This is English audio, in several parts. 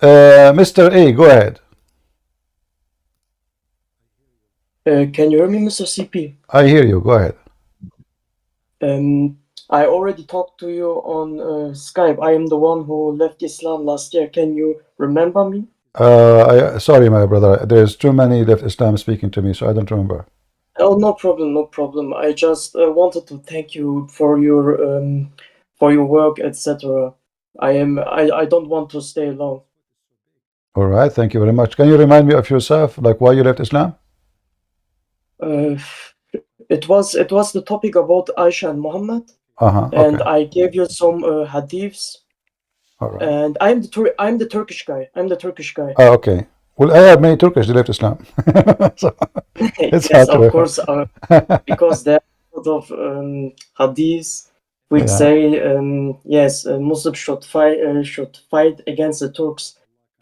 Mr. A, go ahead. Can you hear me, Mr. CP? I hear you. Go ahead. I already talked to you on Skype. I am the one who left Islam last year. Can you remember me? Sorry, my brother. There's too many left Islam speaking to me, so I don't remember. Oh, no problem, no problem. I just wanted to thank you for your work, etc. I don't want to stay long. All right, thank you very much. Can you remind me of yourself, like why you left Islam? It was the topic about Aisha and Muhammad, and Okay. I gave you some hadiths. All right. And I'm the Turkish guy. I'm the Turkish guy. Oh, okay. Well, I have many Turkish that left Islam. So it's Yes, hard to of course, because there are a lot of hadiths which Yeah. say yes, Muslims should fight against the Turks.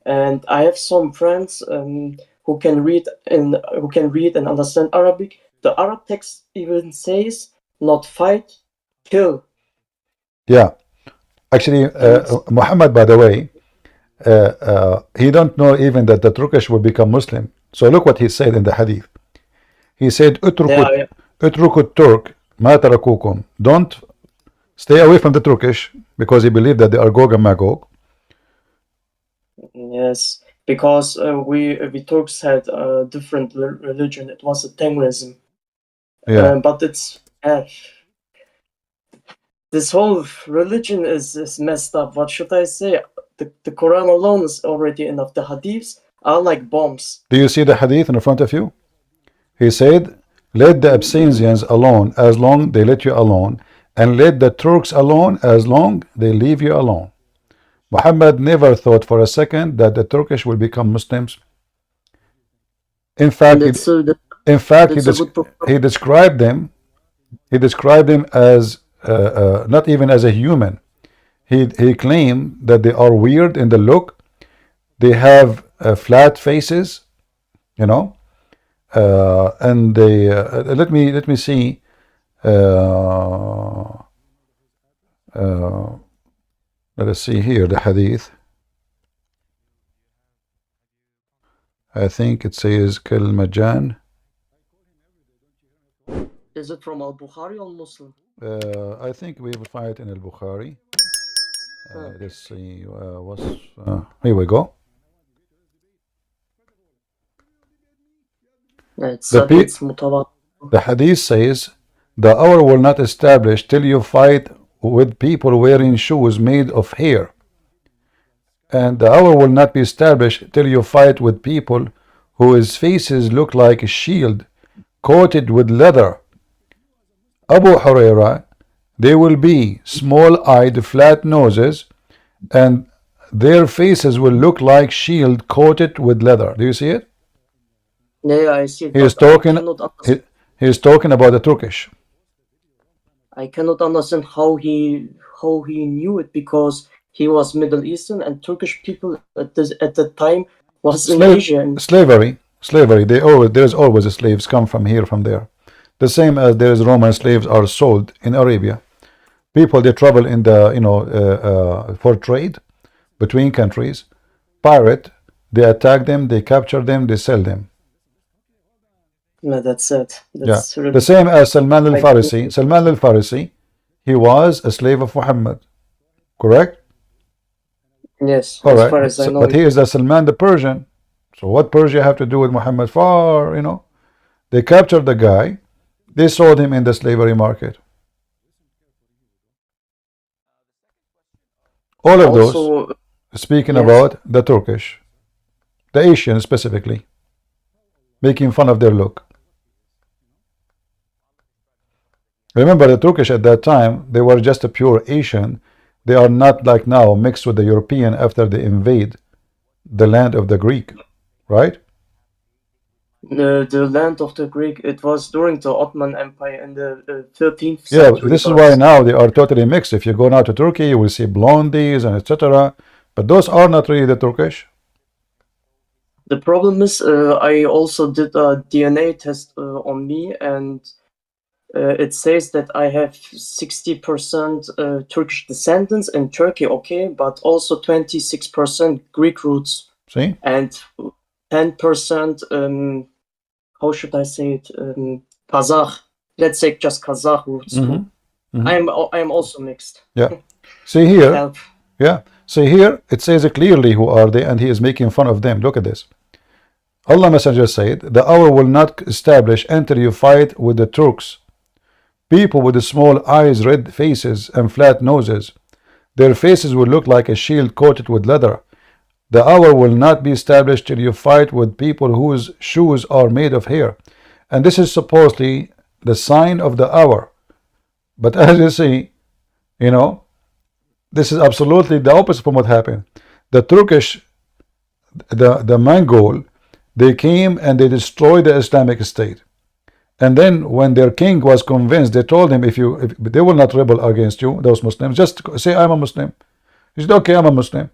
And I have some friends who can read and understand Arabic. The Arab text even says not fight, kill. Yeah. Actually, Muhammad, by the way, he don't know even that the Turkish will become Muslim. So look what he said in the hadith. He said, "Utruku Turk ma tarakukum." Don't stay away from the Turkish, because he believed that they are Gog and Magog. Yes, because we Turks had a different religion. It was a Tengrism. Yeah. But it's this whole religion is messed up. What should I say? The Quran alone is already enough. The hadiths are like bombs. Do you see the hadith in front of you? He said, "Let the Abyssinians alone as long they let you alone, and let the Turks alone as long they leave you alone." Muhammad never thought for a second that the Turkish will become Muslims. In fact, he described them. He described them as not even as a human. He claimed that they are weird in the look. They have flat faces, you know, and they let me see. Let us see here the hadith. I think it says Kalmajan. Is it from Al-Bukhari or Muslim? I think we will find it in Al-Bukhari. Let's see. Here we go. The hadith says, "The hour will not establish till you fight with people wearing shoes made of hair. And the hour will not be established till you fight with people whose faces look like a shield coated with leather." Abu Huraira, they will be small-eyed, flat noses, and their faces will look like shield coated with leather. Do you see it? Yeah, I see it. He is talking about the Turkish. I cannot understand how he knew it, because he was Middle Eastern, and Turkish people at the time was in Asia. Slavery. There's always slaves come from here, from there. The same as there's Roman slaves are sold in Arabia. People, they travel in the for trade between countries. Pirate, they attack them, they capture them, they sell them. No, that's it. That's really the same as Salman al-Farisi. Salman al-Farisi, he was a slave of Muhammad, correct? Yes. All right. As far as I know. But he is the Salman the Persian. So what Persia have to do with Muhammad? Far, They captured the guy. They sold him in the slavery market. All of those, speaking about the Turkish, the Asian specifically, making fun of their look. Remember, the Turkish at that time, they were just a pure Asian. They are not like now mixed with the European after they invade the land of the Greek, right? The land of the Greek, it was during the Ottoman Empire in the 13th century. Yeah, this is why now they are totally mixed. If you go now to Turkey, you will see blondies and etc. But those are not really the Turkish. The problem is, I also did a DNA test on me, and it says that I have 60% Turkish descendants in Turkey, okay, but also 26% Greek roots See? and 10%, how should I say it, Kazakh. Let's say just Kazakh roots too. I'm also mixed. Yeah. See here. Help. Yeah. See here, it says clearly who are they, and he is making fun of them. Look at this. Allah Messenger said, the hour will not establish until you fight with the Turks. People with small eyes, red faces, and flat noses. Their faces will look like a shield coated with leather. The hour will not be established till you fight with people whose shoes are made of hair. And this is supposedly the sign of the hour. But as you see, you know, this is absolutely the opposite from what happened. The Turkish, the Mongol, they came and they destroyed the Islamic State. And then when their king was convinced, they told him, if they will not rebel against you, those Muslims, just say I'm a Muslim. He said, okay, I'm a Muslim.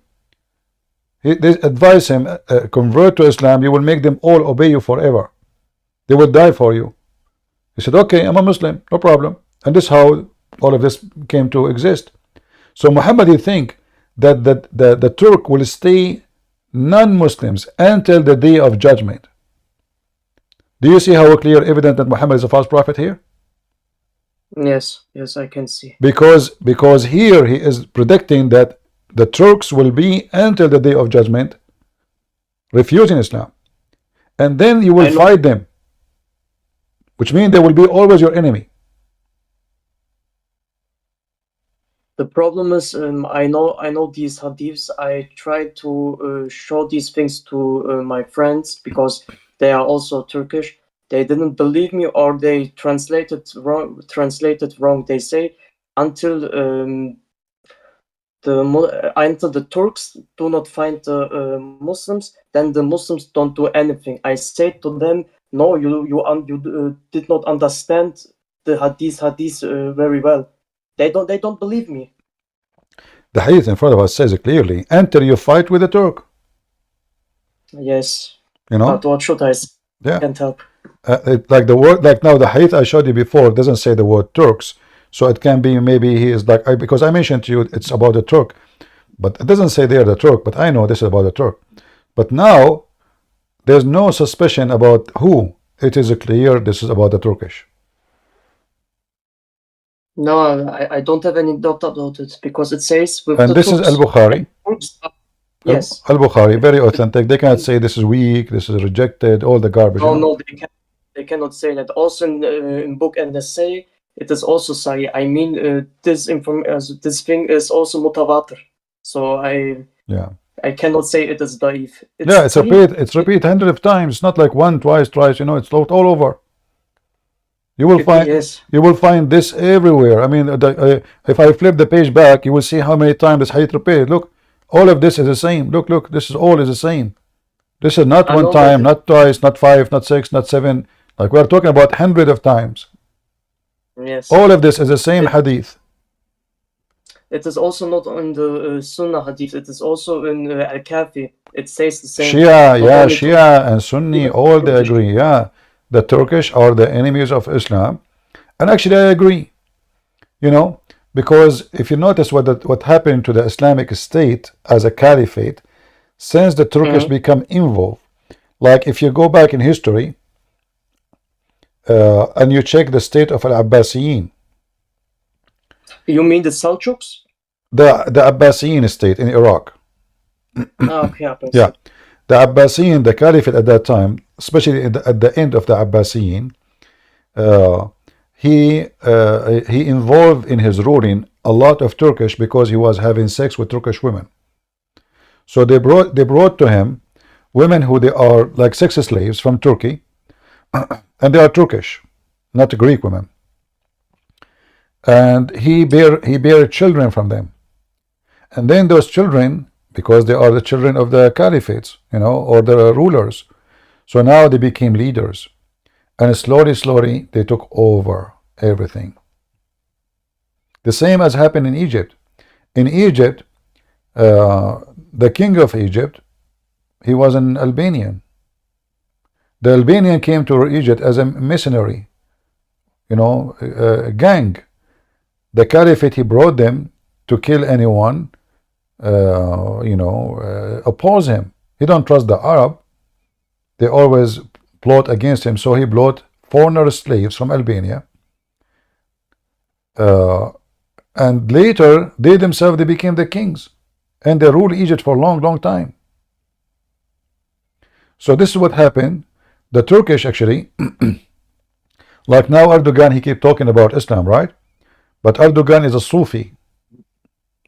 They advised him, convert to Islam, you will make them all obey you forever. They will die for you. He said, okay, I'm a Muslim, no problem. And this is how all of this came to exist. So Muhammad, you think that the Turk will stay non-Muslims until the day of judgment. Do you see how clear evident that Muhammad is a false prophet here? Yes, I can see. Because here he is predicting that the Turks will be until the day of judgment refusing Islam, and then you will fight them, which means they will be always your enemy. The problem is, I know these hadiths. I try to show these things to my friends because they are also Turkish. They didn't believe me, or they translated wrong. They say until the Turks do not find the Muslims, then the Muslims don't do anything. I say to them, no, you did not understand the hadiths very well. They don't believe me. The hadith in front of us says clearly, until you fight with the Turk. Yes. You know? But what should I say? Yeah. Can't help. Like the word, like now the hadith I showed you before doesn't say the word Turks, so it can be maybe he is like, because I mentioned to you it's about the Turk, but it doesn't say there the Turk, but I know this is about the Turk. But now there's no suspicion about who. It is clear this is about the Turkish. No, I don't have any doubt about it, because it says with and the this Turks, is Al-Bukhari. Yes. Al-Bukhari, very authentic. They cannot say this is weak, this is rejected, all the garbage. No, they cannot say that. Also in book and essay, it is also Sahih. I mean, this thing is also mutawatir. So I cannot say it is da'if. It's repeat hundreds of times. It's not like one, twice, you know, it's all over. You will find this everywhere. I mean, if I flip the page back, you will see how many times this hadith repeated. Look, all of this is the same. Look, this is all is the same. This is not one time, not twice, not five, not six, not seven. Like we are talking about hundreds of times. Yes. All of this is the same hadith. It is also not in the Sunnah hadith. It is also in Al-Kafi. It says the same. Shia and Sunni, all they agree. Yeah, the Turkish are the enemies of Islam, and actually I agree. You know, because if you notice what happened to the Islamic State as a caliphate, since the Turkish become involved, like if you go back in history and you check the state of Al-Abbasiyin. You mean the Seljuks? The Abbasiyin state in Iraq. Yeah, the Abbasiyin, the caliphate at that time, especially at the end of the Abbasiyin, he involved in his ruling a lot of Turkish because he was having sex with Turkish women. So they brought to him women who they are like sex slaves from Turkey, and they are Turkish, not Greek women. And he bear children from them, and then those children, because they are the children of the caliphates, you know, or the rulers, so now they became leaders, and slowly they took over everything. The same as happened in Egypt. In Egypt, the king of Egypt, he was an Albanian. The Albanian came to Egypt as a missionary gang. The caliphate, he brought them to kill anyone, oppose him. He don't trust the Arab. They always plot against him. So he brought foreigner slaves from Albania. And later, they themselves, they became the kings. And they ruled Egypt for a long, long time. So this is what happened. The Turkish, actually, like now Erdogan, he keep talking about Islam, right? But Erdogan is a Sufi.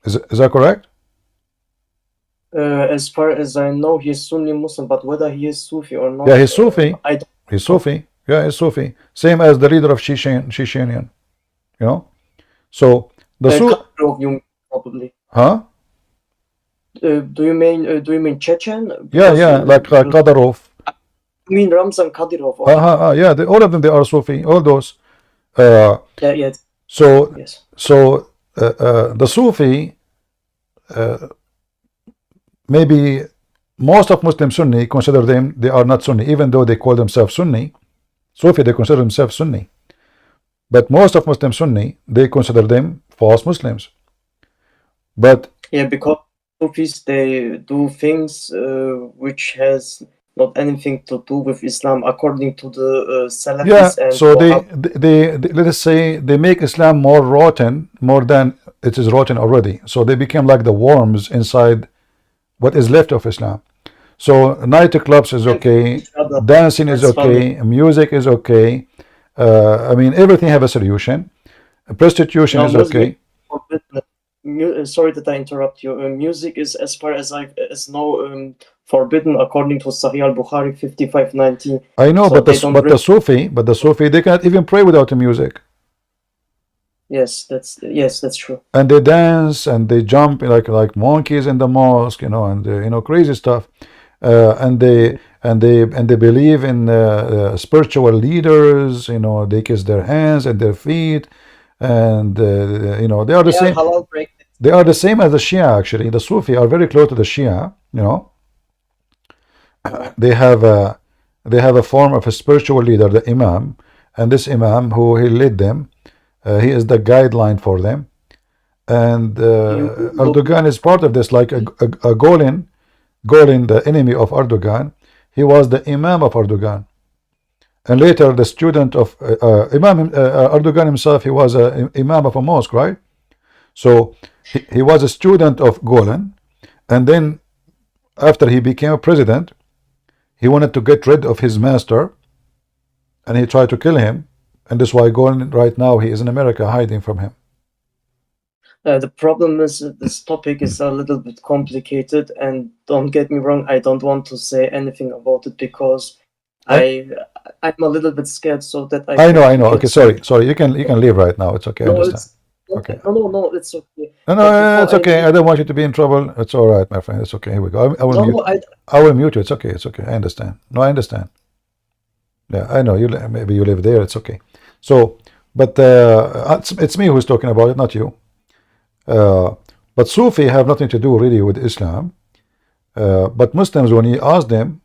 Is that correct? As far as I know, he is Sunni Muslim, but whether he is Sufi or not, Yeah, he's Sufi. I don't He's Sufi. Yeah, he's Sufi. Same as the leader of Chechenian. So the Kadyrov, you mean, probably. huh? Do you mean Chechen? Yeah, Because, like Kadyrov. You mean Ramzan Kadyrov? Yeah, all of them, they are Sufi. All those. Yeah. So Yes. the Sufi, maybe most of Muslim Sunni consider them, they are not Sunni, even though they call themselves Sunni. Sufi, they consider themselves Sunni. But most of Muslim Sunni, they consider them false Muslims. But yeah, because Sufis, they do things which has not anything to do with Islam, according to the Salafis. And so they let us say they make Islam more rotten, more than it is rotten already. So they become like the worms inside what is left of Islam. So nightclubs is okay, dancing is okay, music is okay. I mean, everything have a solution. Prostitution is okay. Sorry that I interrupt you. Music is, as far as I know, forbidden according to Sahih al-Bukhari 5590. I know, but the Sufi, they cannot even pray without the music. Yes, that's true. And they dance and they jump like monkeys in the mosque, and crazy stuff. And they believe in spiritual leaders. They kiss their hands and their feet, and they are the same. They are the same as the Shia. Actually, the Sufi are very close to the Shia. They have a form of a spiritual leader, the Imam, and this Imam who he led them, he is the guideline for them. And Erdogan is part of this, like a Golin, the enemy of Erdogan. He was the Imam of Erdogan, and later the student of Erdogan himself. He was an Imam of a mosque, right? So he was a student of Golan, and then after he became a president, he wanted to get rid of his master, and he tried to kill him, and that's why Golan right now he is in America hiding from him. The problem is this topic is a little bit complicated, and don't get me wrong, I don't want to say anything about it because I'm a little bit scared, so that I know. Okay, sorry. You can leave right now. It's okay. I understand. Okay. No, it's okay. No, it's okay. I don't want you to be in trouble. It's all right, my friend. It's okay. Here we go. I will mute. I will mute you. It's okay. It's okay. I understand. No, I understand. Yeah, I know. Maybe you live there. It's okay. So, but it's me who's talking about it, not you. But Sufi have nothing to do really with Islam. But Muslims, when you ask them,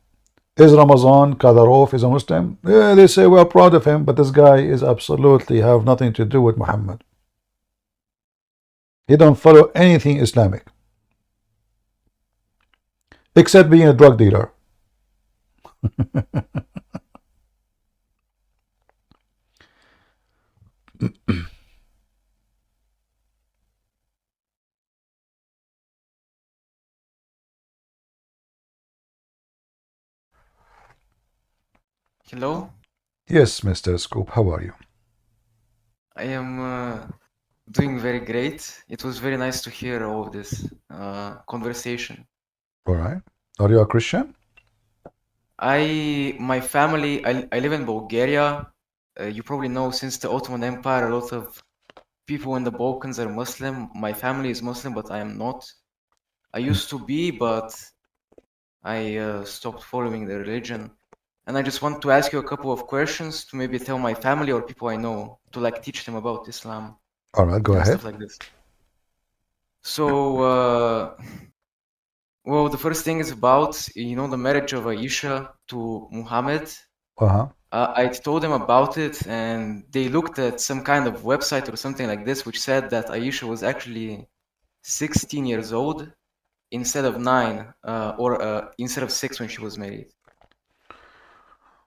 is Ramazan Kadyrov is a Muslim? Yeah, they say we are proud of him, but this guy is absolutely have nothing to do with Muhammad. He don't follow anything Islamic, except being a drug dealer. Hello? Yes, Mr. Scoop, how are you? I am doing very great. It was very nice to hear all of this conversation. All right. Are you a Christian? My family, I live in Bulgaria. You probably know, since the Ottoman Empire, a lot of people in the Balkans are Muslim. My family is Muslim, but I am not. I used to be, but I stopped following the religion. And I just want to ask you a couple of questions to maybe tell my family or people I know to like teach them about Islam. All right, go ahead. Stuff like this. So, well, the first thing is about, the marriage of Aisha to Muhammad. I told them about it, and they looked at some kind of website or something like this, which said that Aisha was actually 16 years old instead of 9, or instead of 6 when she was married.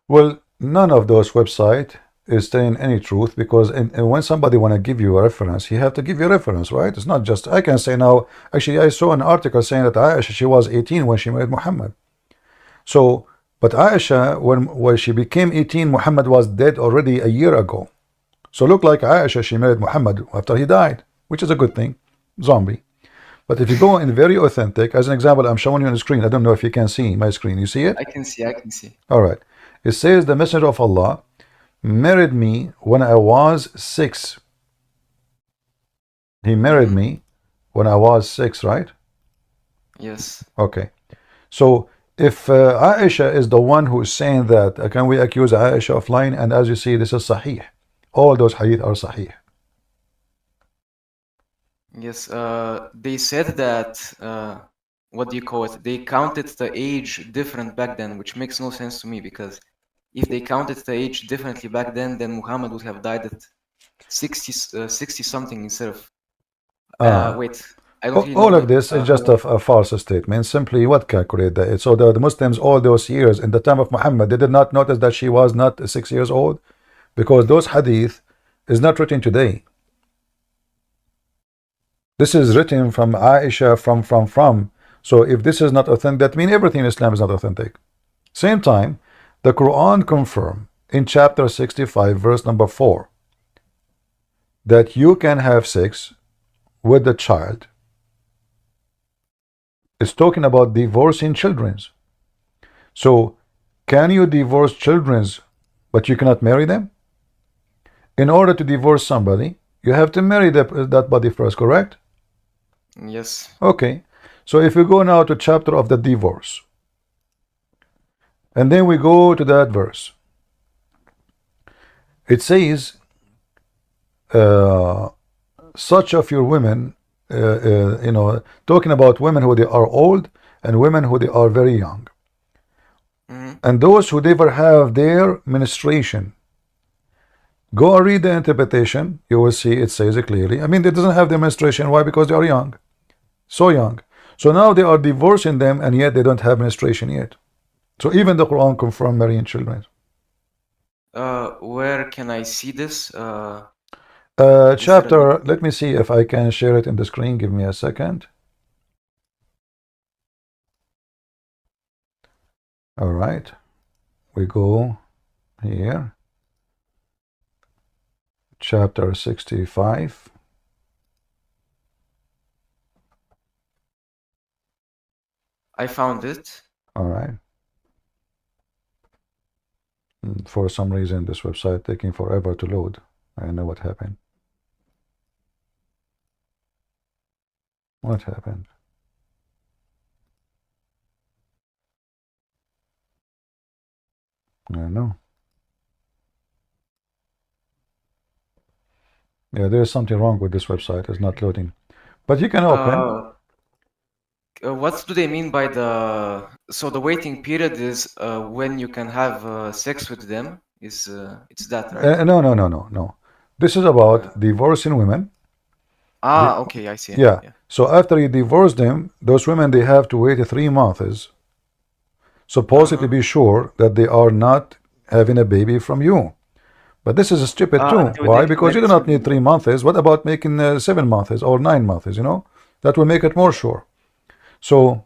Well, none of those websites is saying any truth, because when somebody want to give you a reference, he have to give you a reference, right? It's not just, I can say now, actually I saw an article saying that Aisha, she was 18 when she married Muhammad. So, but Aisha, when she became 18, Muhammad was dead already a year ago. So look like Aisha, she married Muhammad after he died, which is a good thing, zombie. But if you go in very authentic, as an example, I'm showing you on the screen. I don't know if you can see my screen. You see it? I can see. All right. It says the Messenger of Allah married me when I was 6. He married me when I was 6, right? Yes. Okay. So if Aisha is the one who is saying that, can we accuse Aisha of lying? And as you see, this is Sahih. All those hadith are Sahih. Yes. They said that, what do you call it? They counted the age different back then, which makes no sense to me, because if they counted the age differently back then Muhammad would have died at 60 something instead of wait, I don't really All know of this is just a false statement. Simply what calculate that? So the Muslims all those years in the time of Muhammad, they did not notice that she was not 6 years old, because those hadith is not written today. This is written from Aisha, from. So if this is not authentic, that means everything in Islam is not authentic. Same time, the Quran confirm in chapter 65, verse number 4, that you can have sex with the child. It's talking about divorcing children. So can you divorce children but you cannot marry them? In order to divorce somebody, you have to marry that body first, correct? Yes. Okay. So if we go now to chapter of the divorce, and then we go to that verse, it says, such of your women, talking about women who they are old and women who they are very young. And those who never have their menstruation, go and read the interpretation. You will see it says it clearly. I mean, they doesn't have their menstruation. Why? Because they are young, so young. So now they are divorcing them, and yet they don't have menstruation yet. So even the Quran confirms marrying children. Where can I see this? Chapter, let me see if I can share it in the screen. Give me a second. All right. We go here. Chapter 65. I found it. All right. For some reason, this website taking forever to load. I don't know what happened. What happened? I don't know. Yeah, there is something wrong with this website. It's not loading. But you can open. What do they mean by so the waiting period is when you can have sex with them? It's that, right? No. This is about divorcing women. Okay, I see. Yeah. So after you divorce them, those women, they have to wait 3 months, supposedly to be sure that they are not having a baby from you. But this is stupid too. Why? Because you do not need 3 months. What about making 7 months or 9 months? That will make it more sure. So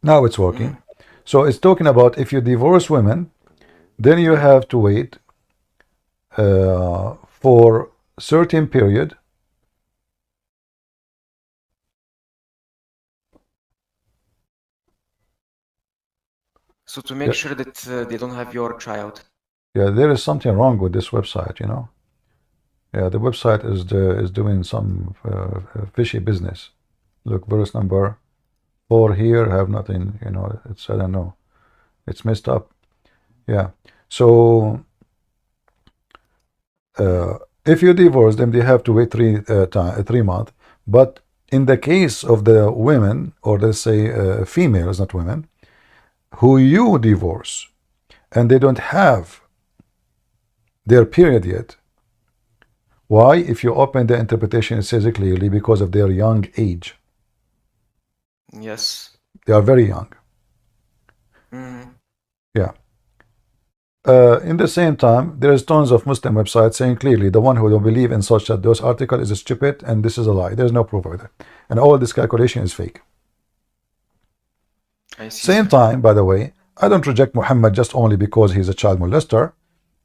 now it's working. So it's talking about if you divorce women, then you have to wait for certain period. So to make sure that they don't have your child. Yeah, there is something wrong with this website, Yeah, the website is doing some fishy business. Look, verse number 4 here, have nothing, it's, I don't know. It's messed up. Yeah. So if you divorce them, they have to wait 3 months. But in the case of the women, or let's say females, not women, who you divorce, and they don't have their period yet. Why? If you open the interpretation, it says it clearly because of their young age. Yes. They are very young. Mm-hmm. Yeah. In the same time, there is tons of Muslim websites saying clearly the one who don't believe in such that those articles is stupid and this is a lie. There's no proof of it. And all this calculation is fake. I see, Same sir. time, by the way, I don't reject Muhammad just only because he's a child molester.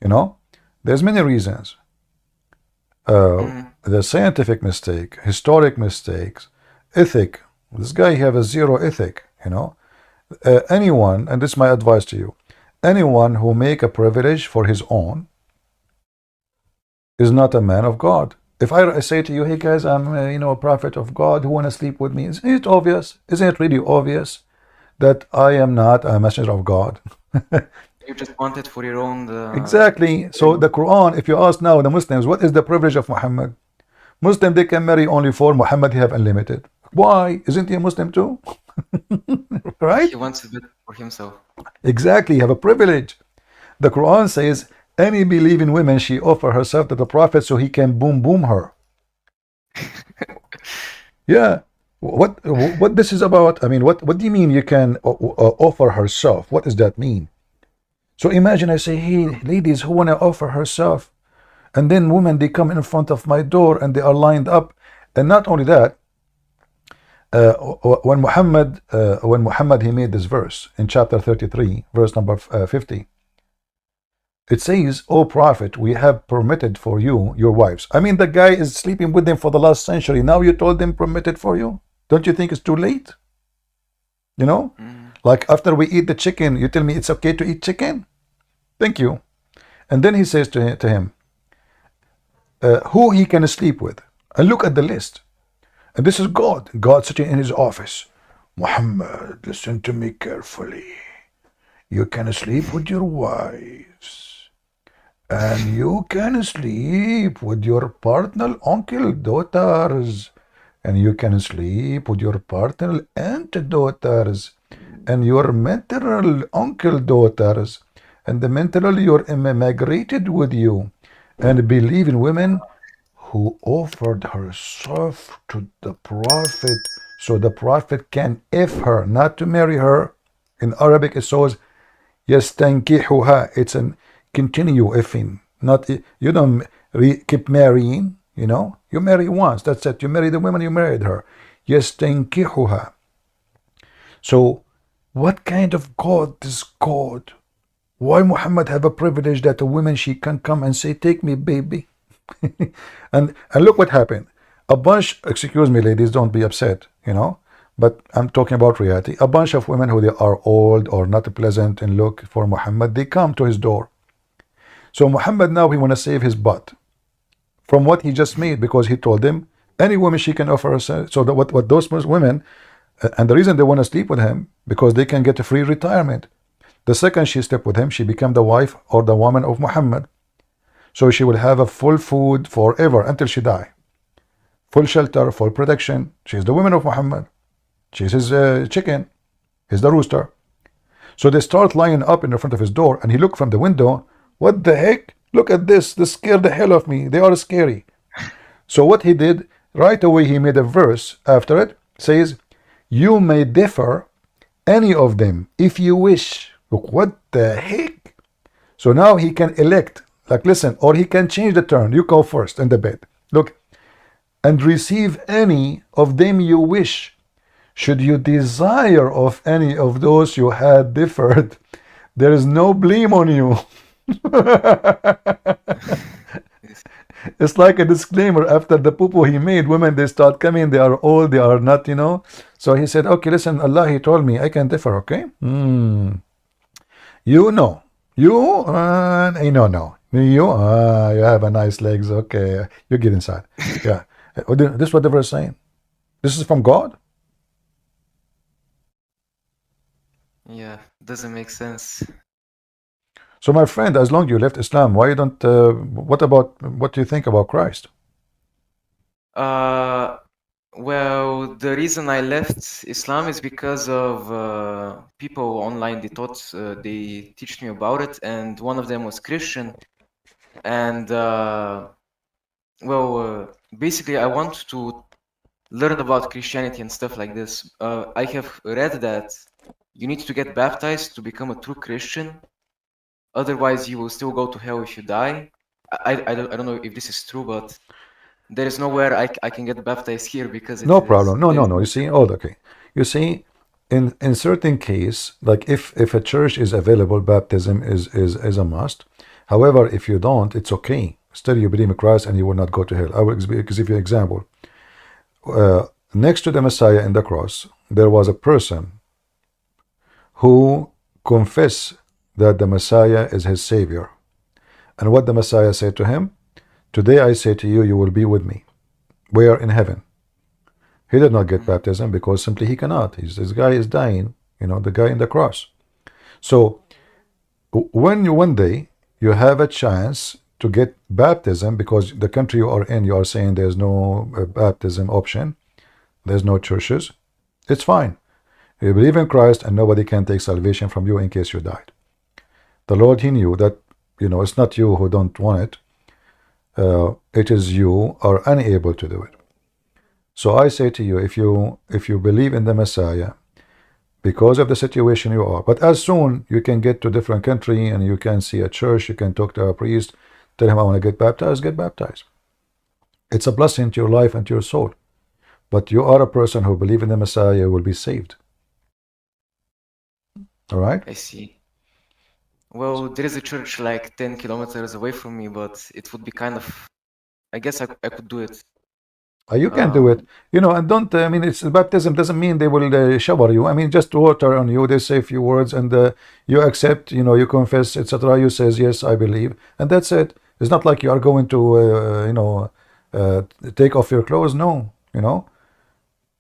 You know, there's many reasons. The scientific mistake, historic mistakes, ethic. This guy have a zero ethic, you know. Anyone, and this is my advice to you, anyone who make a privilege for his own is not a man of God. If I say to you, hey guys, I'm a prophet of God who want to sleep with me, isn't it obvious? Isn't it really obvious that I am not a messenger of God? You just want it for your own. Exactly. So the Quran, if you ask now the Muslims, what is the privilege of Muhammad? Muslim, they can marry only 4. Muhammad, he have unlimited. Why? Isn't he a Muslim too? Right? He wants it for himself. Exactly. You have a privilege. The Quran says, any believing woman, she offer herself to the Prophet so he can boom her. Yeah. What this is about? I mean, what do you mean you can offer herself? What does that mean? So imagine I say, hey, ladies who want to offer herself, and then women, they come in front of my door and they are lined up. And not only that, when Muhammad he made this verse in chapter 33, verse number 50, it says, "O Prophet, we have permitted for you your wives." I mean, the guy is sleeping with them for the last century. Now you told them permitted for you? Don't you think it's too late? You know? Like after we eat the chicken, you tell me it's okay to eat chicken? Thank you. And then he says to him, who he can sleep with. And look at the list. And this is God. God sitting in his office. Muhammad, listen to me carefully. You can sleep with your wives. And you can sleep with your partner, uncle, daughters. And you can sleep with your partner, aunt, daughters. And your maternal uncle, daughters. And the maternal, you're immigrated with you. And believe in women who offered herself to the Prophet so the Prophet can if her, not to marry her. In Arabic it says yastankihuha. It's an continue effing. Not you don't keep marrying, you know. You marry once, that's it. You marry the woman, you married her. Yastankihuha. So what kind of God is God? Why Muhammad have a privilege that a woman she can come and say, take me baby? and look what happened. A bunch, excuse me ladies, don't be upset, you know, but I'm talking about reality. A bunch of women who they are old or not pleasant in look for Muhammad, they come to his door. So Muhammad now he want to save his butt from what he just made, because he told them any woman she can offer herself. So that what those women, and the reason they want to sleep with him, because they can get a free retirement. The second she slept with him, she became the wife or the woman of Muhammad. So she will have a full food forever until she die. Full shelter, full protection. She's the woman of Muhammad. She's his chicken. He's the rooster. So they start lining up in the front of his door, and he looked from the window. What the heck? Look at this. This scared the hell of me. They are scary. So what he did, right away he made a verse after it, says, you may differ any of them if you wish. Look, what the heck? So now he can elect, like listen, or he can change the turn. You go first in the bed. Look, and receive any of them you wish. Should you desire of any of those you had differed, there is no blame on you. It's like a disclaimer after the poo-poo he made. Women, they start coming, they are old, they are not, you know. So he said, okay, listen, Allah, he told me I can differ, okay? You know. You, no. You have a nice legs, okay. You get inside. Yeah. This is what the verse is saying. This is from God. Yeah, doesn't make sense. So my friend, as long as you left Islam, why you don't, what do you think about Christ? Well, the reason I left Islam is because of people online. They teach me about it, and one of them was Christian. and basically I want to learn about Christianity and stuff like this. I have read that you need to get baptized to become a true Christian. Otherwise, you will still go to hell if you die. I don't know if this is true, but there is nowhere I can get baptized here because no problem. No. You see, okay. You see, in certain case, like if a church is available, baptism is a must. However, if you don't, it's okay. Still, you believe in Christ and you will not go to hell. I will give you an example. Next to the Messiah in the cross, there was a person who confessed that the Messiah is his Savior. And what the Messiah said to him, today I say to you, you will be with me. Where? In heaven. He did not get baptism because simply he cannot. This guy is dying, you know, the guy in the cross. So when one day you have a chance to get baptism, because the country you are in, you are saying there's no baptism option, there's no churches, it's fine. You believe in Christ and nobody can take salvation from you in case you died. The Lord, he knew that, you know, it's not you who don't want it. It is you are unable to do it. So I say to you, if you believe in the Messiah, because of the situation you are, but as soon you can get to a different country and you can see a church, you can talk to a priest, tell him I want to get baptized, get baptized. It's a blessing to your life and to your soul. But you are a person who believes in the Messiah, you will be saved. All right? I see. Well, there is a church like 10 kilometers away from me, but it would be kind of, I guess I could do it. You can do it, you know, and don't, I mean, it's baptism doesn't mean they will shower you. I mean, just water on you, they say a few words and you accept, you know, you confess, etc. You says, yes, I believe, and that's it. It's not like you are going to, you know, take off your clothes. No, you know,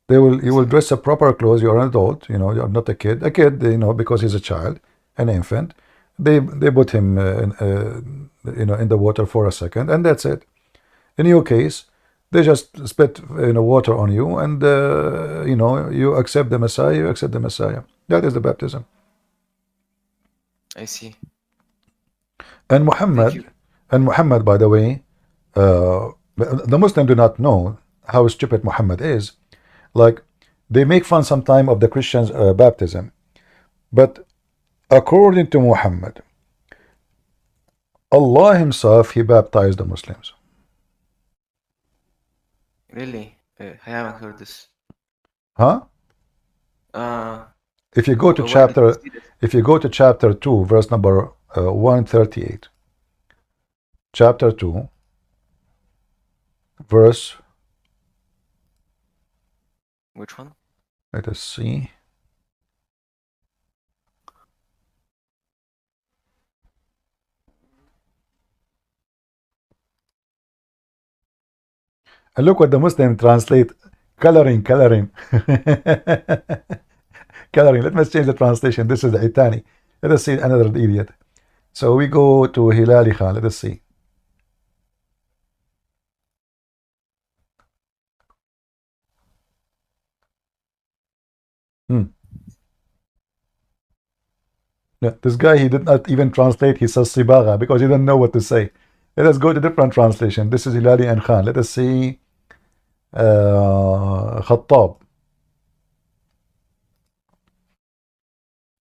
you will dress up proper clothes. You're an adult, you know, you're not a kid. A kid, you know, because he's a child, an infant, they put him, you know, in the water for a second, and that's it. In your case, they just spit, you know, water on you, and you know, you accept the Messiah. You accept the Messiah. That is the baptism. I see. And Muhammad, by the way, the Muslims do not know how stupid Muhammad is. Like, they make fun sometime of the Christians' baptism, but according to Muhammad, Allah himself, he baptized the Muslims. Really? I haven't heard this. Huh? If you go to chapter 2, verse number 138. Chapter 2, verse. Which one? Let us see. And look what the Muslim translate. Coloring. Coloring. Let me change the translation. This is the Itani. Let us see another idiot. So we go to Hilali Khan. Let us see. Yeah, this guy, he did not even translate. He says Sibaga because he didn't know what to say. Let us go to different translation. This is Hilali and Khan. Let us see. Khattab.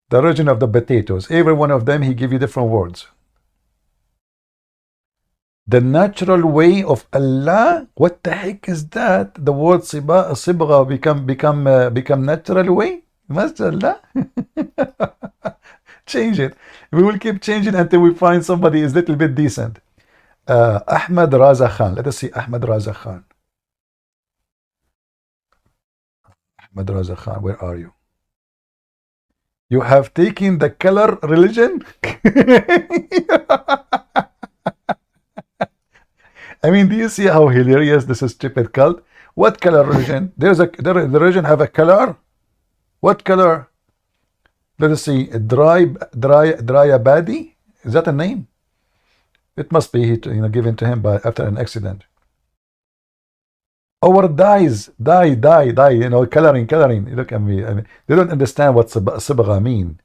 The origin of the potatoes. Every one of them, he give you different words. The natural way of Allah. What the heck is that? The word sibgha become natural way. Mashallah. Change it. We will keep changing until we find somebody is little bit decent. Ahmad Raza Khan. Let us see Ahmad Raza Khan. Ahmad Raza Khan, where are you? You have taken the color religion? I mean, do you see how hilarious this is stupid cult? What color religion? The religion have a color? What color? Let us see. Dry Abadi? Is that a name? It must be, you know, given to him after an accident. Or dyes, dye, you know, coloring. Look at me. I mean, they don't understand what sibgha mean.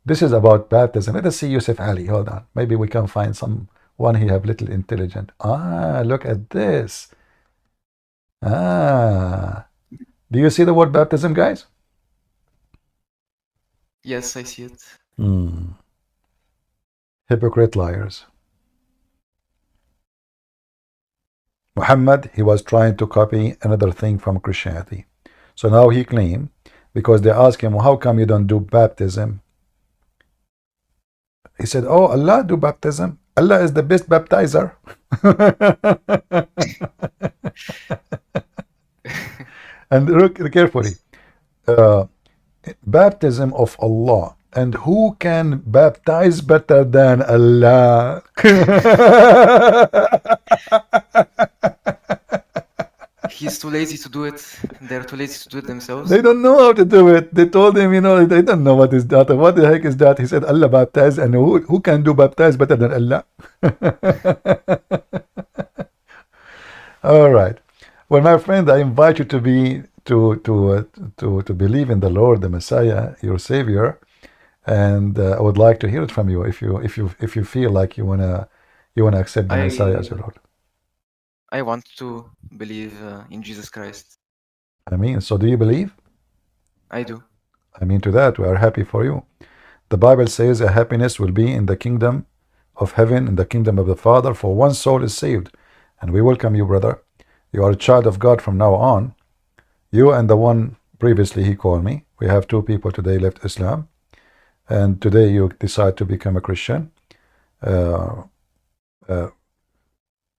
This is about baptism. Let us see Yusuf Ali. Hold on. Maybe we can find some One, he have little intelligent. Look at this. Do you see the word baptism, guys? Yes, I see it. Hypocrite liars. Muhammad, he was trying to copy another thing from Christianity. So now he claimed, because they asked him, how come you don't do baptism? He said, oh, Allah do baptism. Allah is the best baptizer. And look carefully. Baptism of Allah. And who can baptize better than Allah? He's too lazy to do it. They're too lazy to do it themselves. They don't know how to do it. They told him, they don't know what is that. What the heck is that? He said, Allah baptize. And who can do baptize better than Allah? All right. Well, my friend, I invite you to believe in the Lord, the Messiah, your Savior, and I would like to hear it from you if you feel like you wanna accept the Messiah as your Lord. I want to believe in Jesus Christ. I mean, so do you believe? I do. I mean, to that, we are happy for you. The Bible says a happiness will be in the kingdom of heaven, in the kingdom of the Father, for one soul is saved. And we welcome you, brother. You are a child of God from now on. You and the one previously he called me. We have two people today left Islam. And today you decide to become a Christian.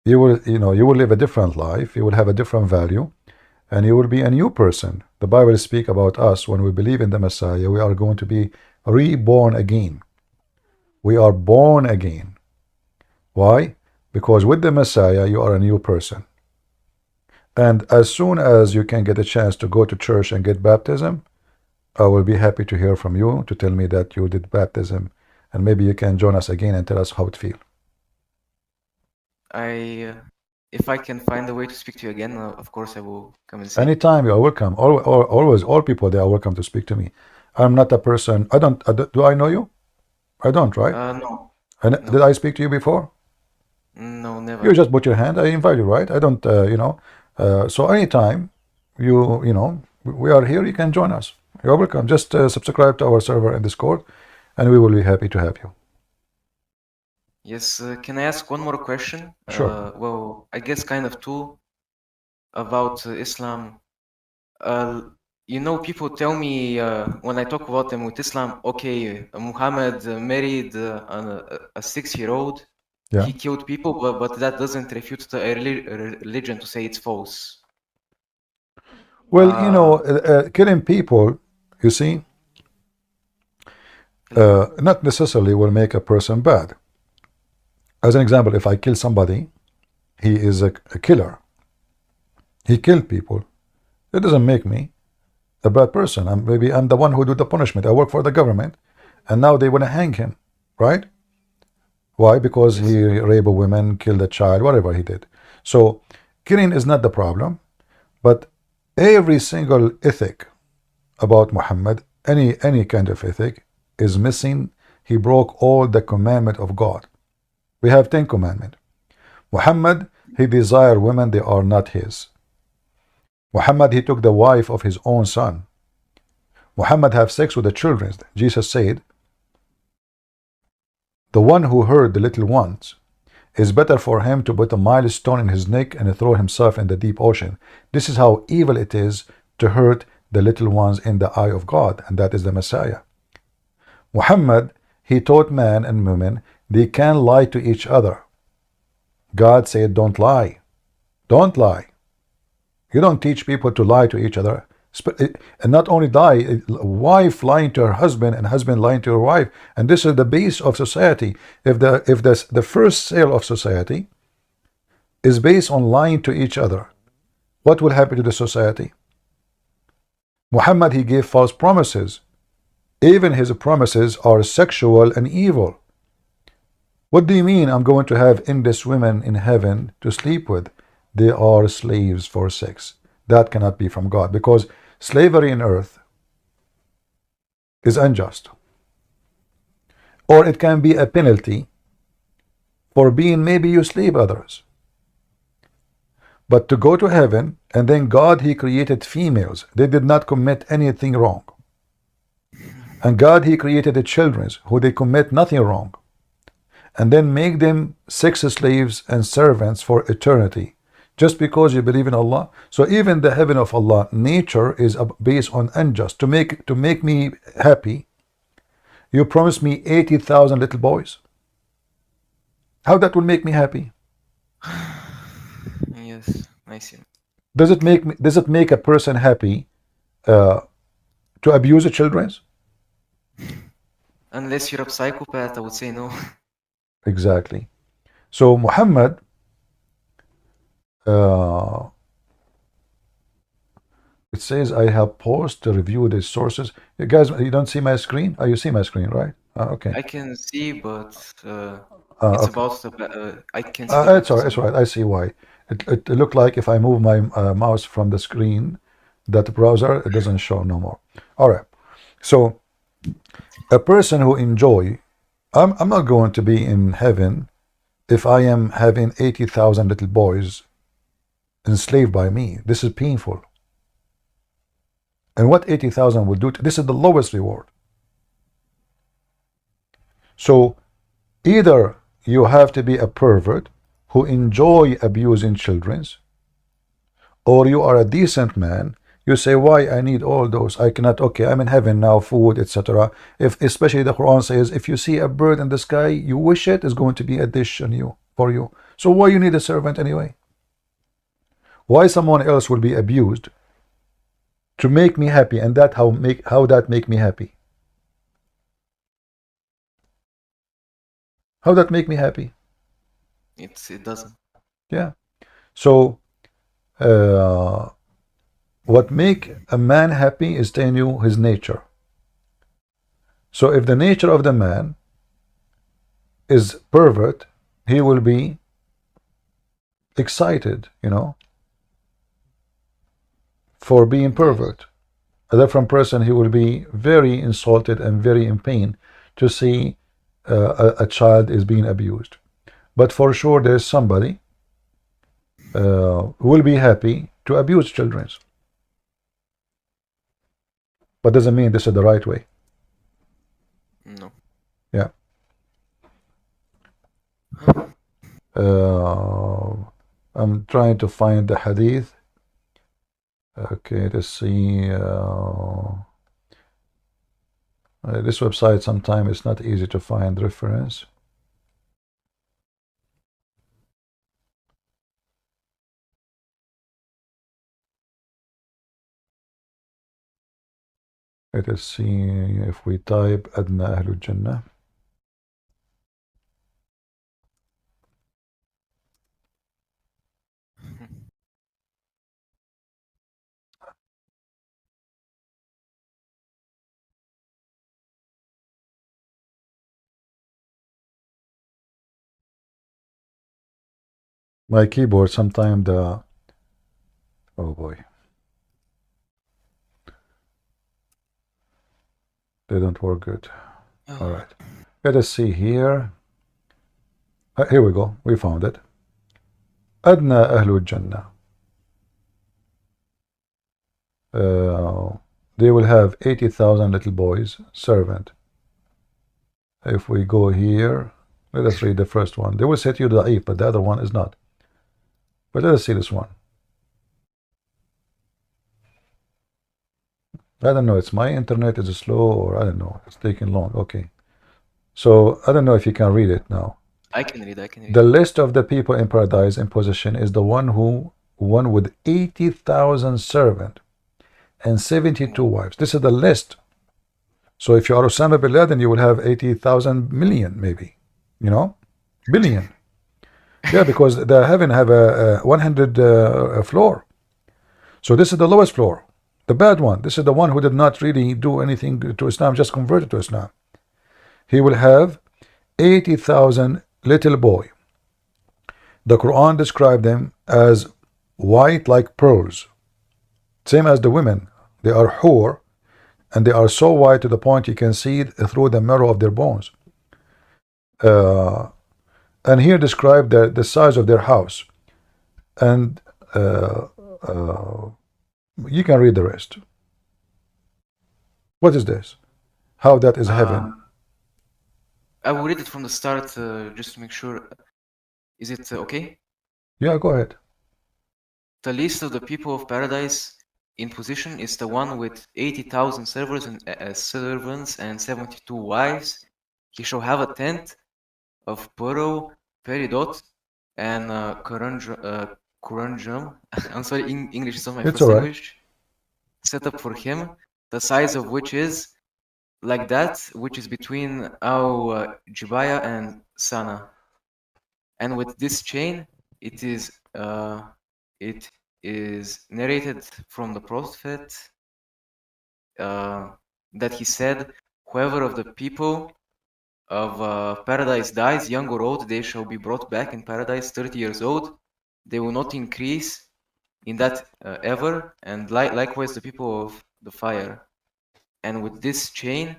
You will live a different life. You will have a different value. And you will be a new person. The Bible speaks about us. When we believe in the Messiah, we are going to be reborn again. We are born again. Why? Because with the Messiah, you are a new person. And as soon as you can get a chance to go to church and get baptism, I will be happy to hear from you, to tell me that you did baptism. And maybe you can join us again and tell us how it feels. If I can find a way to speak to you again, of course I will come and see. Anytime, you are welcome. Always, all people, they are welcome to speak to me. I'm not a person. Do I know you? I don't, right? No. Did I speak to you before? No, never. You just put your hand. I invite you, right? I don't, so anytime we are here, you can join us. You're welcome. Just subscribe to our server in Discord, and we will be happy to have you. Yes, can I ask one more question? Sure. Well, I guess kind of two about Islam. People tell me when I talk about them with Islam, okay, Muhammad married a 6-year-old. Yeah. He killed people, but that doesn't refute the religion to say it's false. Well, killing people, you see, not necessarily will make a person bad. As an example, if I kill somebody, he is a killer. He killed people. It doesn't make me a bad person. Maybe I'm the one who do the punishment. I work for the government, and now they want to hang him, right? Why? Because he raped a woman, killed a child, whatever he did. So killing is not the problem, but every single ethic about Muhammad, any kind of ethic, is missing. He broke all the commandment of God. We have 10 commandments. Muhammad, he desired women, they are not his. Muhammad, he took the wife of his own son. Muhammad have sex with the children. Jesus said, the one who hurt the little ones is better for him to put a milestone in his neck and throw himself in the deep ocean. This is how evil it is to hurt the little ones in the eye of God, and that is the Messiah. Muhammad, he taught man and women they can lie to each other. God said, don't lie. Don't lie. You don't teach people to lie to each other. And not only lie, wife lying to her husband and husband lying to her wife. And this is the base of society. If the first sale of society is based on lying to each other, what will happen to the society? Muhammad, he gave false promises. Even his promises are sexual and evil. What do you mean I'm going to have endless women in heaven to sleep with? They are slaves for sex. That cannot be from God, because slavery in earth is unjust. Or it can be a penalty for being maybe you slave others. But to go to heaven, and then God, He created females. They did not commit anything wrong. And God, He created the children who they commit nothing wrong. And then make them sex slaves and servants for eternity. Just because you believe in Allah. So even the heaven of Allah, nature is based on unjust. To make me happy, you promise me 80,000 little boys. How that will make me happy? Yes, I see. Does it make a person happy to abuse the children? Unless you're a psychopath, I would say no. Exactly. So Muhammad it says, I have paused to review the sources. You guys, you don't see my screen? Oh, you see my screen, right? Okay. I can see, but it's Okay. about the I can see the It's all right. It's all right. I see why. It looked like if I move my mouse from the screen, that browser, it doesn't show no more. All right. So a person who enjoy, I'm not going to be in heaven if I am having 80,000 little boys enslaved by me. This is painful. And what 80,000 will do this is the lowest reward. So either you have to be a pervert who enjoy abusing children, or you are a decent man. You say, why I need all those? I cannot. Okay, I'm in heaven now, food, etc. If especially the Quran says, if you see a bird in the sky, you wish it is going to be a dish on you for you. So why you need a servant anyway? Why someone else will be abused to make me happy, and that how that make me happy? How that make me happy? it doesn't. Yeah. So what make a man happy is telling you his nature. So if the nature of the man is pervert, he will be excited, for being pervert. A different person, he will be very insulted and very in pain to see a child is being abused. But for sure there's somebody who will be happy to abuse children. But doesn't mean this is the right way. No. Yeah. I'm trying to find the hadith. Okay, let's see. This website sometimes it's not easy to find reference. Let us see if we type Adna Ahlul Jannah. My keyboard sometimes oh boy, they don't work good. All right, let us see here. Here we go, we found it. Adna Ahlul Jannah. They will have 80,000 little boys servant. If we go here, let us read the first one. They will set you da'if, but the other one is not. But let us see this one. I don't know, it's my internet is slow, or I don't know, it's taking long. Okay, so I don't know if you can read it now. I can read. The list of the people in paradise in possession is the one with 80,000 servants and 72 wives. This is the list. So if you are Osama bin Laden, you will have 80,000 million, maybe, billion. Yeah, because the heaven have a 100 floor. So this is the lowest floor, the bad one. This is the one who did not really do anything to Islam, just converted to Islam. He will have 80,000 little boy. The Quran described them as white like pearls, same as the women. They are hur, and they are so white to the point you can see through the marrow of their bones. And here describe the size of their house. And you can read the rest. What is this? How that is heaven? I will read it from the start just to make sure. Is it okay? Yeah, go ahead. The least of the people of paradise in position is the one with 80,000 servants and 72 wives. He shall have a tent of pearl, peridot, and corundum. I'm sorry, English is not my It's first all right. language. Set up for him, the size of which is like that which is between our Jibaya and Sana. And with this chain, it is narrated from the Prophet that he said, whoever of the people of paradise dies, young or old, they shall be brought back in paradise 30 years old. They will not increase in that ever, and likewise the people of the fire. And with this chain,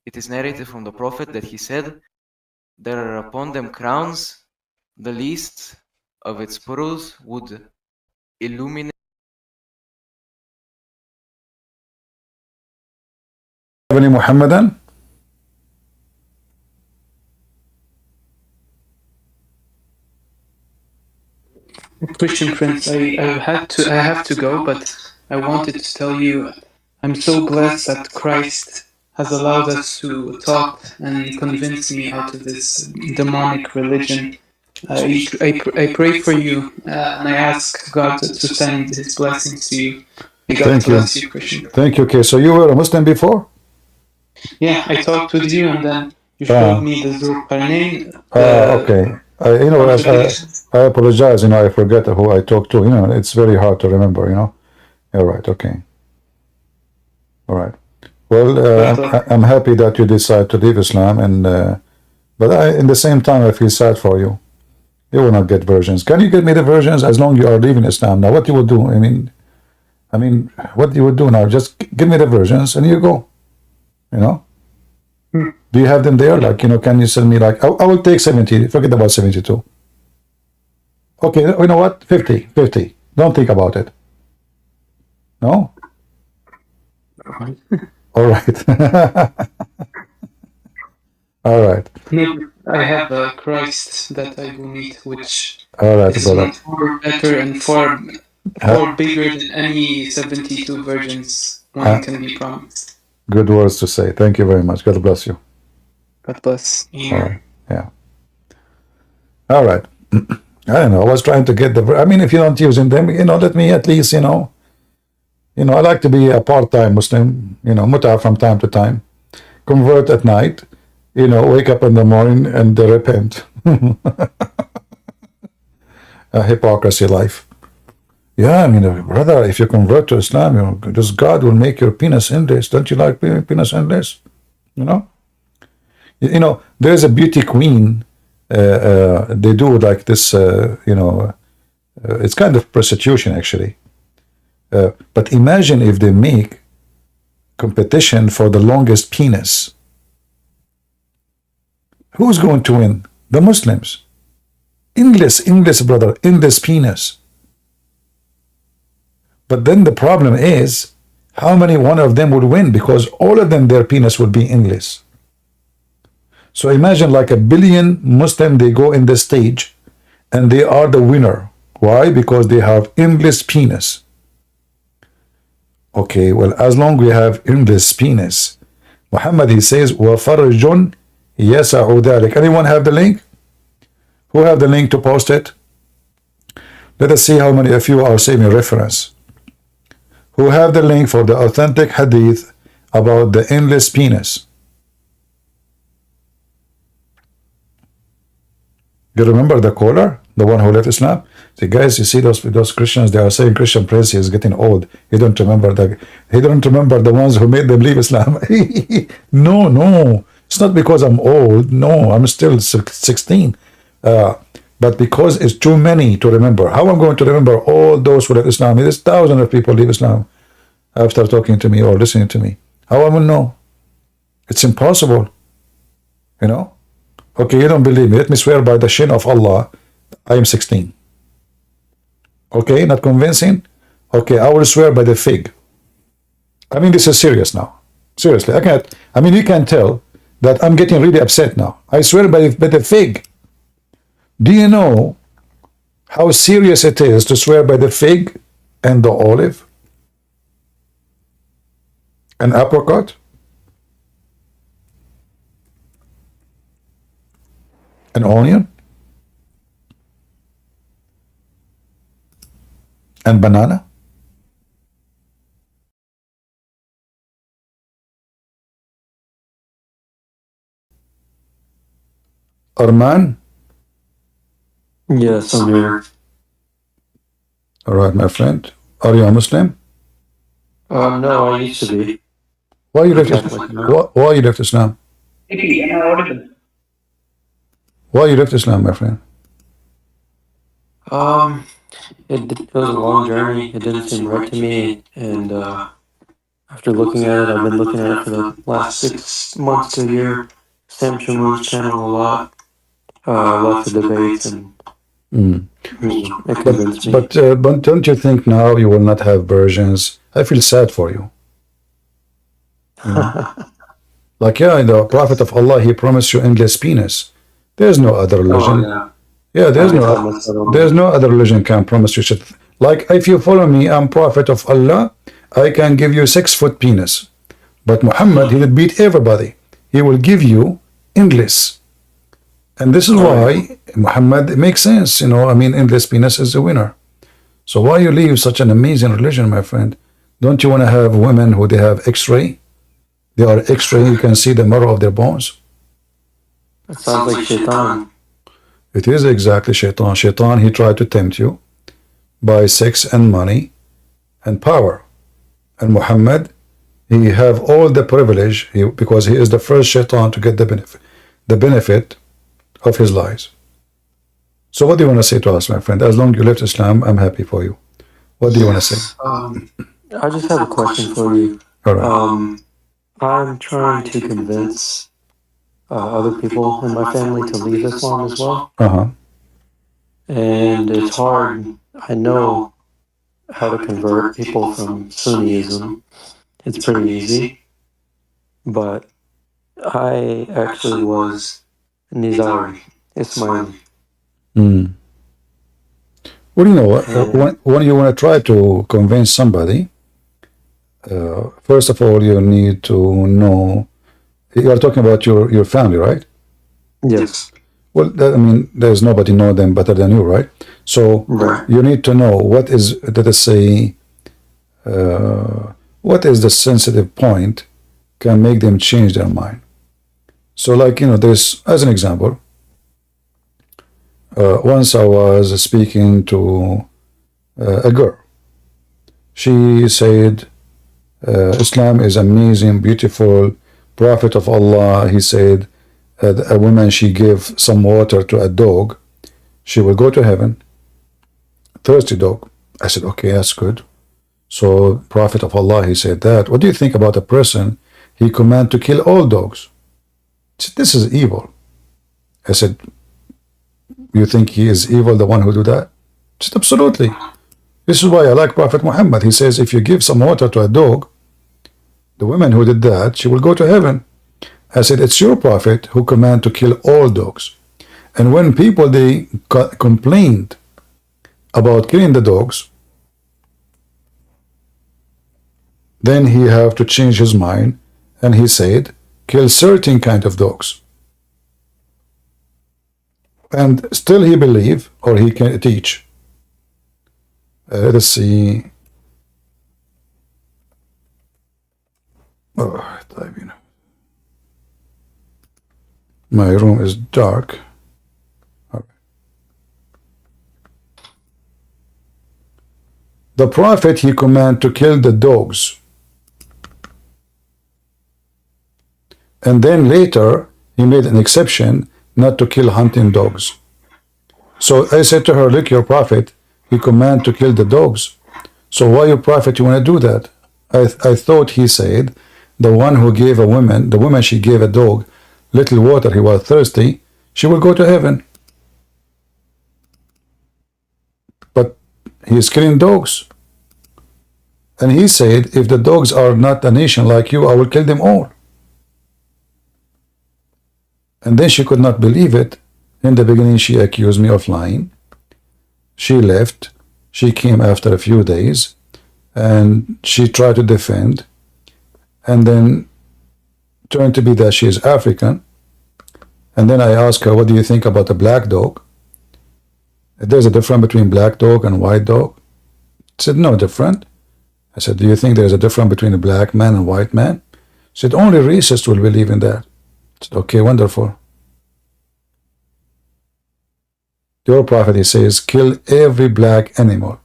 it is narrated from the Prophet that he said, there are upon them crowns, the least of its pearls would illuminate Any Muhammadan? Christian Prince, I have to go, but I wanted to tell you I'm so blessed that Christ has allowed us to talk and convince me out of this demonic religion. I pray for you and I ask God to send His blessings to you. May God Thank you. bless you, Christian. Thank you. Okay, so you were a Muslim before? Yeah, I talked with you and then you showed me the Zulqarnain. Okay. I apologize. I forget who I talked to. It's very hard to remember. All right. Okay. All right. Well, I'm happy that you decide to leave Islam, but in the same time, I feel sad for you. You will not get versions. Can you get me the versions as long as you are leaving Islam? Now, what you would do? I mean, what you would do now? Just give me the versions, and you go. Do you have them there? Can you send me I will take 70. Forget about 72. Okay, you know what? 50. Don't think about it. No? All right. All right. No, I have Christ that I will meet, which All right, is brother. far better and far bigger than any 72 virgins one can be promised. Good words to say. Thank you very much. God bless you. God bless. All right. Yeah. All right. I don't know. I was trying to get if you don't use them, let me at least, I like to be a part-time Muslim, muta from time to time, convert at night, wake up in the morning and repent. A hypocrisy life. Yeah, brother, if you convert to Islam, just God will make your penis endless. Don't you like penis endless? There's a beauty queen. They do like this, it's kind of prostitution actually. But imagine if they make competition for the longest penis. Who's going to win? The Muslims. Endless, brother, endless penis. But then the problem is, how many one of them would win? Because all of them, their penis would be endless. So imagine like 1 billion Muslim, they go in the stage and they are the winner. Why? Because they have endless penis. Okay, well, as long we have endless penis, Muhammad, he says, وَفَرْجٌ يَسَعُ ذَلِكَ. Anyone have the link? Who have the link to post it? Let us see how many of you are saving reference. Who have the link for the authentic hadith about the endless penis? You remember the caller, the one who left Islam? See, guys, you see those Christians, they are saying Christian Prince is getting old. He don't remember the ones who made them leave Islam. No, it's not because I'm old. No, I'm still 16. But because it's too many to remember. How am I going to remember all those who left Islam? There's thousands of people leave Islam after talking to me or listening to me. How am I going to know? It's impossible. Okay, you don't believe me. Let me swear by the shin of Allah. I am 16. Okay, not convincing? Okay, I will swear by the fig. I mean, this is serious now. Seriously, I can't. I mean, you can tell that I'm getting really upset now. I swear by the fig. Do you know how serious it is to swear by the fig and the olive? An apricot? An onion? And banana? Arman? Yes, I'm here. All right, my friend. Are you a Muslim? No, I used to be. Why you left Catholic Islam? now. Why you left Islam? Why you left Islam, my friend? It was a long journey. It didn't seem right to me, and after looking at it, I've been looking at it for the last 6 months to a year. Sam Shamoon's channel a lot, lots of debates, and it convinced me. But don't you think now you will not have versions? I feel sad for you. You know? Like, yeah, the Prophet of Allah, he promised you endless penis. There's no other religion. Yeah, there's no other religion can promise you shit. Like, if you follow me, I'm Prophet of Allah, I can give you 6-foot penis. But Muhammad, he will beat everybody. He will give you endless. And this is why Muhammad, it makes sense, you know. I mean, endless penis is the winner. So why you leave such an amazing religion, my friend? Don't you want to have women who they have X-ray? They are X-ray, you can see the marrow of their bones. It sounds like shaitan. It is exactly shaitan. Shaitan, he tried to tempt you by sex and money and power. And Muhammad, he have all the privilege because he is the first shaitan to get the benefit of his lies. So what do you want to say to us, my friend? As long as you left Islam, I'm happy for you. What do you want to say? I just have a question for you. All right. I'm trying to convince other people in my family to leave Islam as well. And it's hard. I know how to convert people from Sunniism. It's pretty easy. But I actually was Nizari, Ismaili. Well, you know what? When you want to try to convince somebody, first of all, you need to know. You are talking about your family, right? Yes. Well, I mean, there's nobody know them better than you, right? So you need to know what is, let us say, what is the sensitive point can make them change their mind. So, like, you know, there's, as an example, once I was speaking to a girl. She said, Islam is amazing, beautiful, Prophet of Allah, he said, a woman, she gave some water to a dog, she will go to heaven, thirsty dog. I said, okay, that's good. So Prophet of Allah, he said that. What do you think about a person, he command to kill all dogs? Said, this is evil. I said, you think he is evil, the one who do that? He said, absolutely. This is why I like Prophet Muhammad. He says, if you give some water to a dog, the woman who did that, she will go to heaven. I said, it's your prophet who command to kill all dogs. And when people, they complained about killing the dogs, then he have to change his mind, and he said, kill certain kind of dogs. And still he believe, or he can teach. Let's see. Oh, my room is dark. Okay. The Prophet, he command to kill the dogs. And then later, he made an exception not to kill hunting dogs. So I said to her, look, your Prophet, he command to kill the dogs. So why, your Prophet, you want to do that? I thought he said, the one who gave a woman, the woman she gave a dog little water, he was thirsty, she will go to heaven. But he is killing dogs. And he said, if the dogs are not a nation like you, I will kill them all. And then she could not believe it. In the beginning, she accused me of lying. She left. She came after a few days, and she tried to defend, and then turned to be that she is African. And then I asked her, what do you think about a black dog? There's a difference between black dog and white dog. She said, no different. I said, do you think there's a difference between a black man and white man? She said, only racists will believe in that. I said, okay, wonderful. Your prophet, he says, kill every black animal,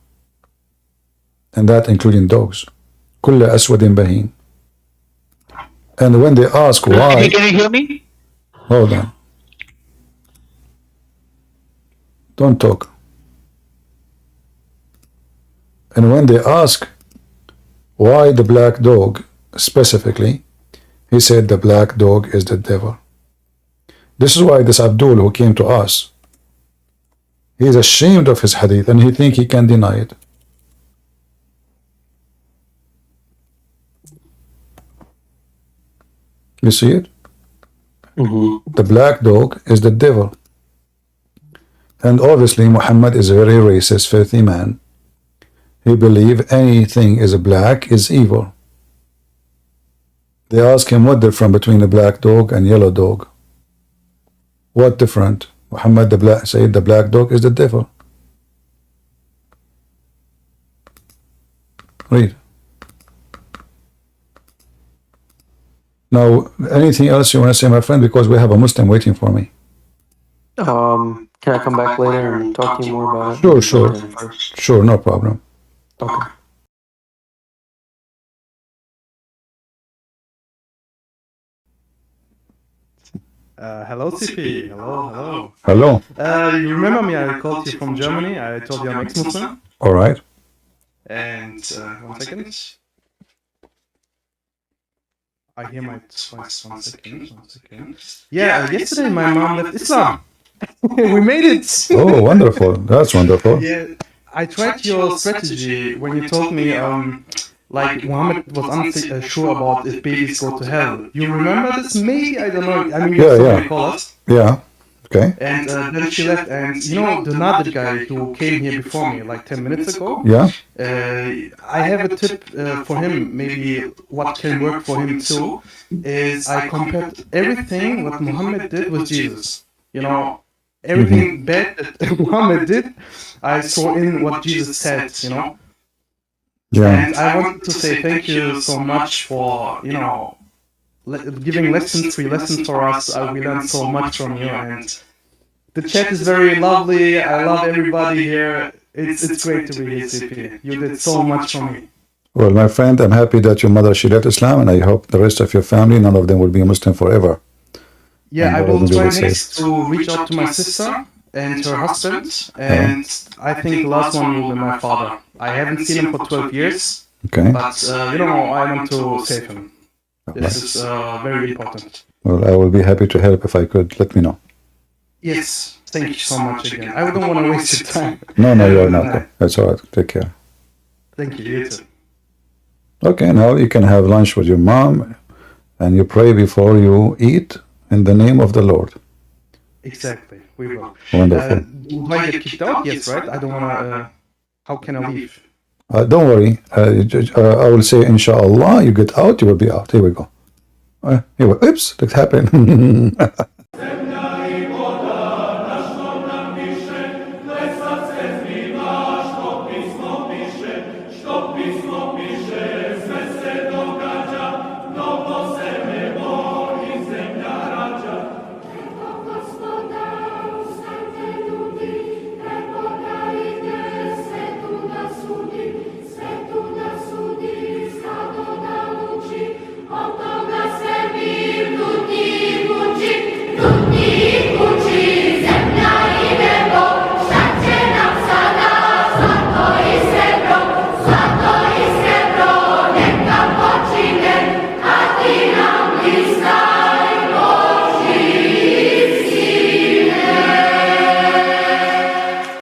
and that including dogs. كل أسود بهيم. And when they ask why, can you hear me? hold on, don't talk. And when they ask why the black dog specifically, he said the black dog is the devil. This is why this Abdul who came to us, he is ashamed of his hadith and he thinks he can deny it. You see it? The black dog is the devil. And obviously Muhammad is a very racist, filthy man. He believes anything is black is evil. They ask him what difference between a black dog and yellow dog. What different? Muhammad said the black dog is the devil. Read. Now, anything else you want to say, my friend? Because we have a Muslim waiting for me. Can I come back later and talk to you more about it? Sure. Sure, no problem. Okay. Hello, CP. Hello. Hello. You remember me? I called you from Germany. I told you I'm ex-Muslim. All right. And one second. I hear my twice. One second. Yeah, yesterday my mom left Islam. We made it. Oh, wonderful. That's wonderful. Yeah, I tried your strategy when you told me like Muhammad was unsure about if babies go to hell. You remember this? Maybe, I don't know. I mean, you saw call us. Yeah. Okay. And then she left, and you know the Nadir guy who came here before me like 10 minutes ago? Yeah. I have a tip for him, maybe what can work for him too, is I compared everything what Muhammad did with Jesus. You know, everything bad that Muhammad did, I saw in what Jesus said, you know. Yeah. And I wanted to say thank you so much for, you know, giving free lessons for us. We learned so much from you, and the chat is very lovely. I love everybody here. It's great to be here, CP. You did so much for me. Well, my friend, I'm happy that your mother, she left Islam, and I hope the rest of your family, none of them will be Muslim forever. Yeah, I will try next to reach out to my sister and her husband, and I think the last one will be my father. I haven't seen him for 12 years, Okay. but you know, I want to save him. This is very important. Well, I will be happy to help if I could. Let me know. Yes, thank you so much again. I don't want to waste your time. No, you're not. That's all right. Take care. Thank you, you too. Okay, now you can have lunch with your mom, and you pray before you eat in the name of the Lord. Exactly, we will. Wonderful. Do I get kicked out? Yes, right? I don't want to. How can I leave? Don't worry. I will say, inshallah, you get out, you will be out. Here we go. Oops, that happened.